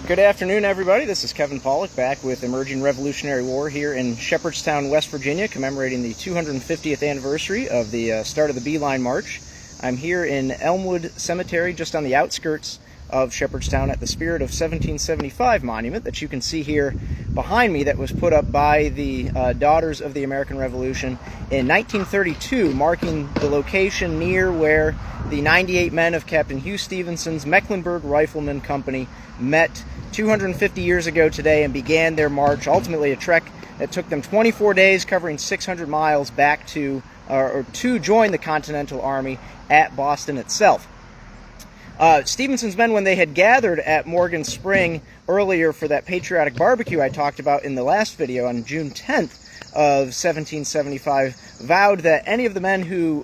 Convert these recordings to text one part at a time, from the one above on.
Good afternoon, everybody. This is Kevin Pollock back with Emerging Revolutionary War here in Shepherdstown, West Virginia, commemorating the 250th anniversary of the start of the BeeLine March. I'm here in Elmwood Cemetery, just on the outskirts of Shepherdstown, at the Spirit of 1775 monument that you can see here behind me, that was put up by the Daughters of the American Revolution in 1932, marking the location near where the 98 men of Captain Hugh Stevenson's Mecklenburg Rifleman Company met 250 years ago today and began their march, ultimately a trek that took them 24 days, covering 600 miles back to join the Continental Army at Boston itself. Stevenson's men, when they had gathered at Morgan Spring earlier for that patriotic barbecue I talked about in the last video on June 10th of 1775, vowed that any of the men who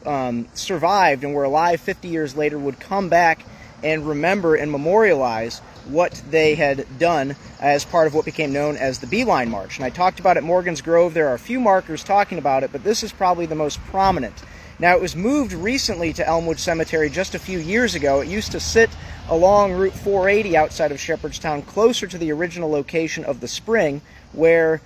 survived and were alive 50 years later would come back and remember and memorialize what they had done as part of what became known as the BeeLine March. And I talked about at Morgan's Grove. There are a few markers talking about it, but this is probably the most prominent. Now, it was moved recently to Elmwood Cemetery just a few years ago. It used to sit along Route 480 outside of Shepherdstown, closer to the original location of the spring where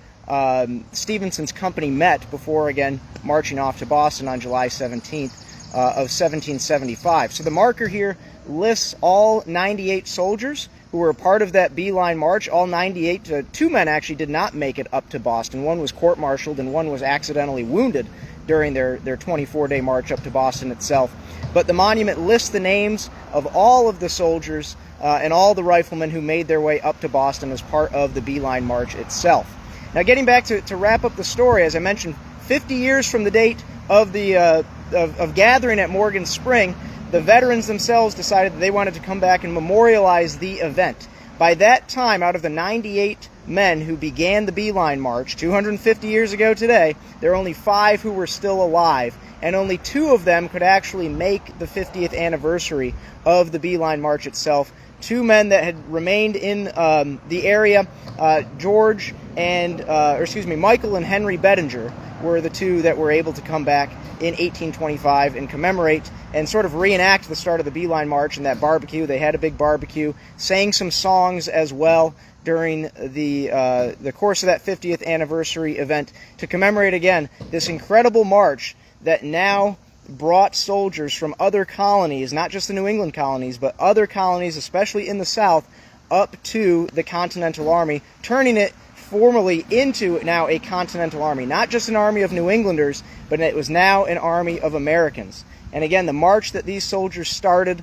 Stevenson's company met before, again, marching off to Boston on July 17th of 1775. So the marker here lists all 98 soldiers who were a part of that BeeLine March. All 98, two men actually did not make it up to Boston. One was court-martialed and one was accidentally wounded during their 24-day march up to Boston itself. But the monument lists the names of all of the soldiers and all the riflemen who made their way up to Boston as part of the BeeLine March itself. Now, getting back to wrap up the story, as I mentioned, 50 years from the date of the gathering at Morgan Spring, the veterans themselves decided that they wanted to come back and memorialize the event. By that time, out of the 98 men who began the BeeLine March 250 years ago today, there are only 5 who were still alive, and only 2 of them could actually make the 50th anniversary of the BeeLine March itself. 2 men that had remained in the area, Michael and Henry Bettinger, were the 2 that were able to come back in 1825 and commemorate and sort of reenact the start of the BeeLine March and that barbecue. They had a big barbecue, sang some songs as well during the course of that 50th anniversary event to commemorate, again, this incredible march that now brought soldiers from other colonies, not just the New England colonies, but other colonies, especially in the South, up to the Continental Army, turning it formally into now a Continental Army. Not just an army of New Englanders, but it was now an army of Americans. And again, the march that these soldiers started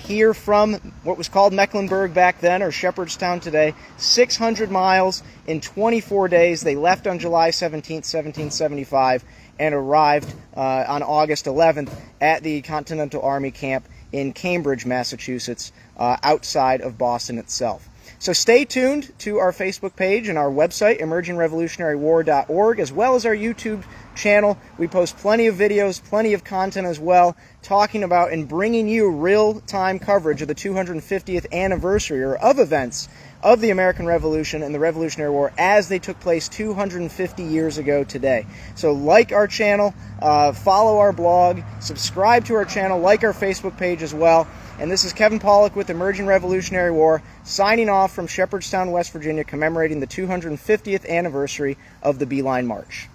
here from what was called Mecklenburg back then, or Shepherdstown today, 600 miles in 24 days. They left on July 17th, 1775, and arrived on August 11th at the Continental Army camp in Cambridge, Massachusetts, outside of Boston itself. So stay tuned to our Facebook page and our website, emergingrevolutionarywar.org, as well as our YouTube channel. We post plenty of videos, plenty of content as well, talking about and bringing you real-time coverage of the 250th anniversary, or of events of the American Revolution and the Revolutionary War as they took place 250 years ago today. So like our channel, follow our blog, subscribe to our channel, like our Facebook page as well. And this is Kevin Pollock with Emerging Revolutionary War, signing off from Shepherdstown, West Virginia, commemorating the 250th anniversary of the BeeLine March.